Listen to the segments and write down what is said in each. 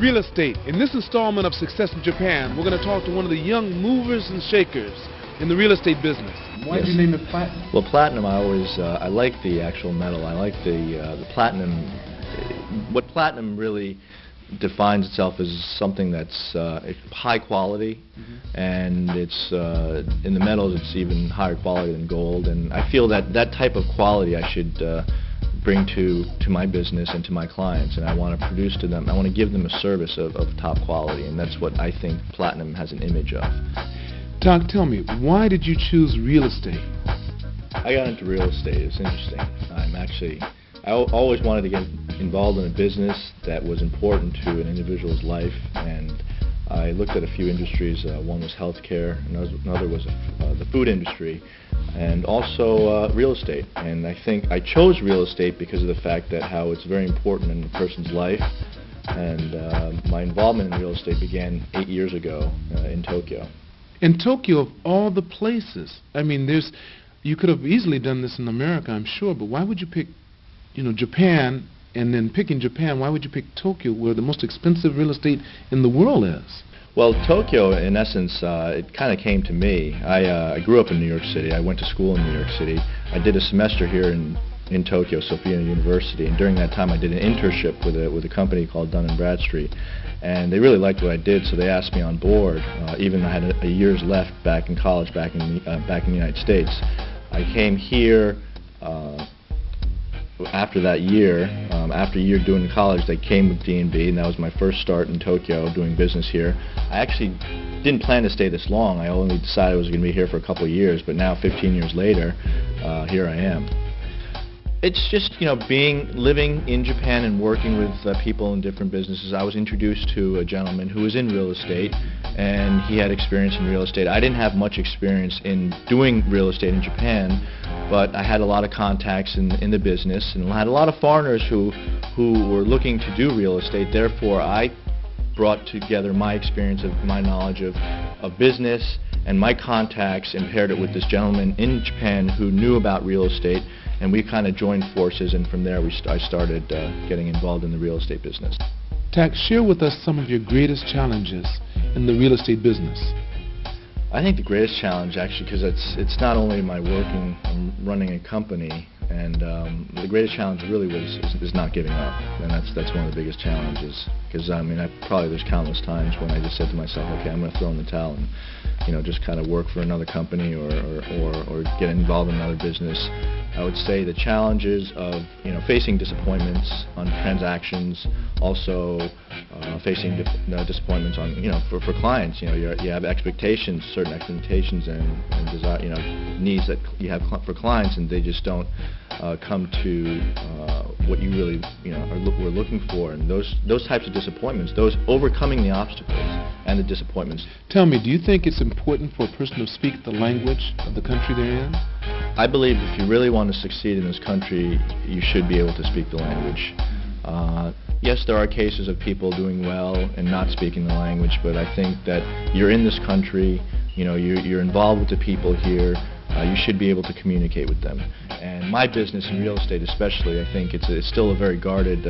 real estate. In this installment of Success in Japan, we're going to talk to one of the young movers and shakers in the real estate business. Why did you name it platinum? Well, platinum, I like the actual metal. I like the platinum. What platinum really defines itself as something that's high quality, and it's in the metals it's even higher quality than gold, and I feel that that type of quality I should bring to my business and to my clients, and I want to produce to them, I want to give them a service of top quality, and that's what I think platinum has an image of. Tak, tell me, why did you choose real estate? I got into real estate. It's interesting. I always wanted to get involved in a business that was important to an individual's life, and I looked at a few industries. One was healthcare, another was the food industry, and also real estate. And I think I chose real estate because of the fact that how it's very important in a person's life. And my involvement in real estate began 8 years ago in Tokyo. In Tokyo, of all the places, I mean, you could have easily done this in America, I'm sure, but why would you pick, Japan, and then picking Japan, why would you pick Tokyo, where the most expensive real estate in the world is? Well, Tokyo, in essence, it kind of came to me. I grew up in New York City. I went to school in New York City. I did a semester here in Tokyo, Sophia University, and during that time I did an internship with a company called Dun & Bradstreet, and they really liked what I did, so they asked me on board, even though I had a year's left back in college, back in the United States. I came here after that year. After a year doing college, they came with D&B, and that was my first start in Tokyo doing business here. I actually didn't plan to stay this long. I only decided I was going to be here for a couple of years, but now 15 years later, here I am. It's just, living in Japan and working with people in different businesses. I was introduced to a gentleman who was in real estate, and he had experience in real estate. I didn't have much experience in doing real estate in Japan, but I had a lot of contacts in the business, and I had a lot of foreigners who were looking to do real estate. Therefore, I brought together my experience, my knowledge of business and my contacts, and paired it with this gentleman in Japan who knew about real estate, and we kind of joined forces, and from there I started getting involved in the real estate business. Tak, share with us some of your greatest challenges in the real estate business. I think the greatest challenge, actually, because it's not only my working, I'm running a company, and the greatest challenge really is not giving up, and that's one of the biggest challenges. Because there's countless times when I just said to myself, okay, I'm going to throw in the towel and just kind of work for another company or get involved in another business. I would say the challenges of facing disappointments on transactions, also facing disappointments on for clients. You have expectations, certain expectations and desire, needs that you have for clients, and they just don't come to what you really were looking for. And those types of disappointments, those overcoming the obstacles and the disappointments. Tell me, do you think it's important for a person to speak the language of the country they're in? I believe if you really want to succeed in this country, you should be able to speak the language. Yes, there are cases of people doing well and not speaking the language, but I think that you're in this country, you're involved with the people here, you should be able to communicate with them. And my business in real estate especially, I think it's still a very guarded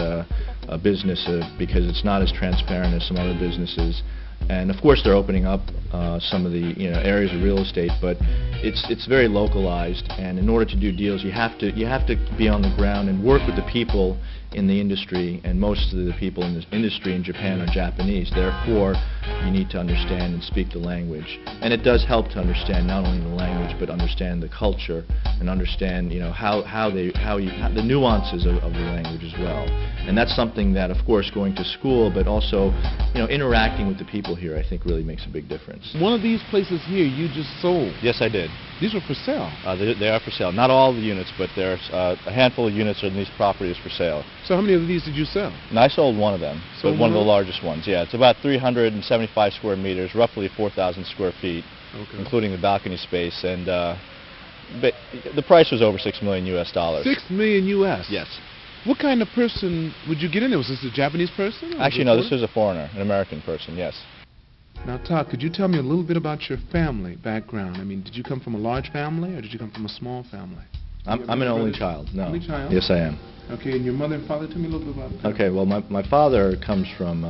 business because it's not as transparent as some other businesses. And of course they're opening up some of the areas of real estate, but it's very localized, and in order to do deals you have to be on the ground and work with the people in the industry, and most of the people in this industry in Japan are Japanese. Therefore, you need to understand and speak the language, and it does help to understand not only the language but understand the culture and understand the nuances of the language as well. And that's something that, of course, going to school, but also interacting with the people here, I think really makes a big difference. One of these places here you just sold. Yes, I did. These were for sale. They are for sale. Not all the units, but there's a handful of units in these properties for sale. So how many of these did you sell? And I sold one of them, but one of the largest ones. Yeah, it's about 375 square meters, roughly 4,000 square feet, including the balcony space, and but the price was over $6 million US. $6 million US? Yes. What kind of person would you get in there? Was this a Japanese person? Actually, no, this is a foreigner, an American person, yes. Now, Tak, could you tell me a little bit about your family background? I mean, did you come from a large family, or did you come from a small family? I'm an only child, no. Only child? Yes, I am. Okay, and your mother and father, tell me a little bit about that. Okay, well, my father comes from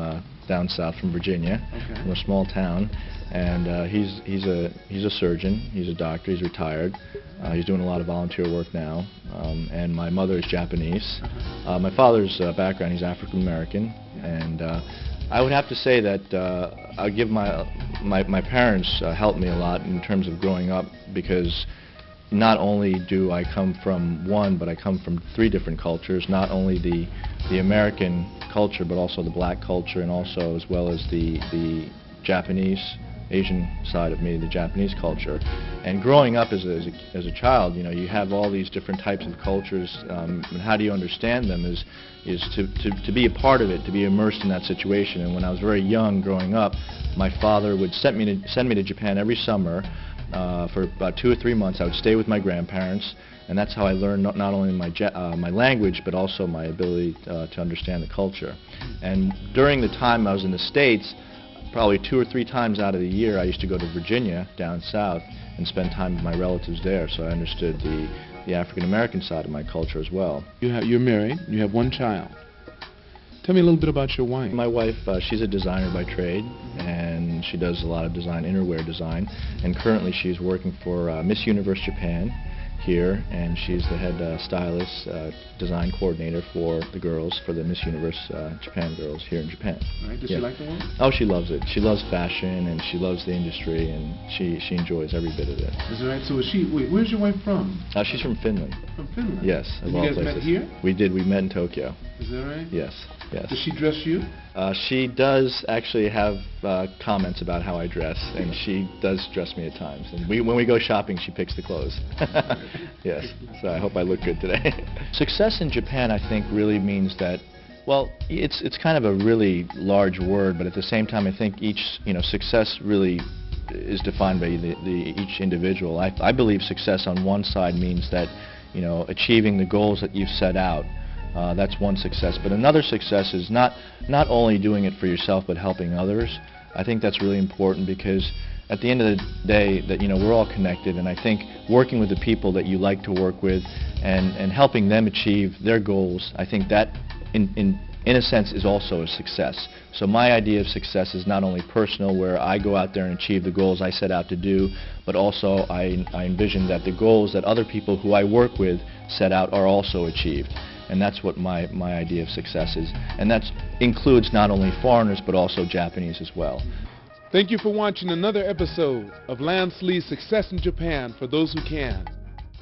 down south from Virginia, from a small town, and he's a surgeon. He's a doctor. He's retired. He's doing a lot of volunteer work now. And my mother is Japanese. My father's background, he's African American, and I would have to say that I give my parents helped me a lot in terms of growing up, because not only do I come from one, but I come from 3 different cultures. Not only the American culture, but also the black culture, and also as well as the Japanese, Asian side of me, the Japanese culture. And growing up as a child, you have all these different types of cultures, and how do you understand them is to be a part of it, to be immersed in that situation. And when I was very young growing up, my father would send me to Japan every summer for about 2 or 3 months. I would stay with my grandparents, and that's how I learned not only my language, but also my ability to understand the culture. And during the time I was in the States, probably 2 or 3 times out of the year, I used to go to Virginia, down south, and spend time with my relatives there, so I understood the African American side of my culture as well. You're married, you have 1 child. Tell me a little bit about your wife. My wife, she's a designer by trade, and she does a lot of design, innerwear design, and currently she's working for Miss Universe Japan here, and she's the head stylist, design coordinator for the girls, for the Miss Universe Japan girls here in Japan. Right. Does she like the work? Oh, she loves it. She loves fashion, and she loves the industry, and she enjoys every bit of it. Is that right? So where's your wife from? She's from Finland. From Finland? Yes, of all places. You guys met here? We did. We met in Tokyo. Is that right? Yes. Yes. Does she dress you? She does actually have comments about how I dress, and she does dress me at times. And when we go shopping, she picks the clothes. Yes, so I hope I look good today. Success in Japan, I think, really means that, well, it's kind of a really large word, but at the same time, I think success really is defined by each individual. I believe success on one side means that, achieving the goals that you've set out. That's one success. But another success is not only doing it for yourself, but helping others. I think that's really important, because at the end of the day, that we're all connected, and I think working with the people that you like to work with and helping them achieve their goals, I think that in a sense is also a success. So my idea of success is not only personal, where I go out there and achieve the goals I set out to do, but also I envision that the goals that other people who I work with set out are also achieved. And that's what my idea of success is. And that includes not only foreigners, but also Japanese as well. Thank you for watching another episode of Lance Lee's Success in Japan for Those Who Can.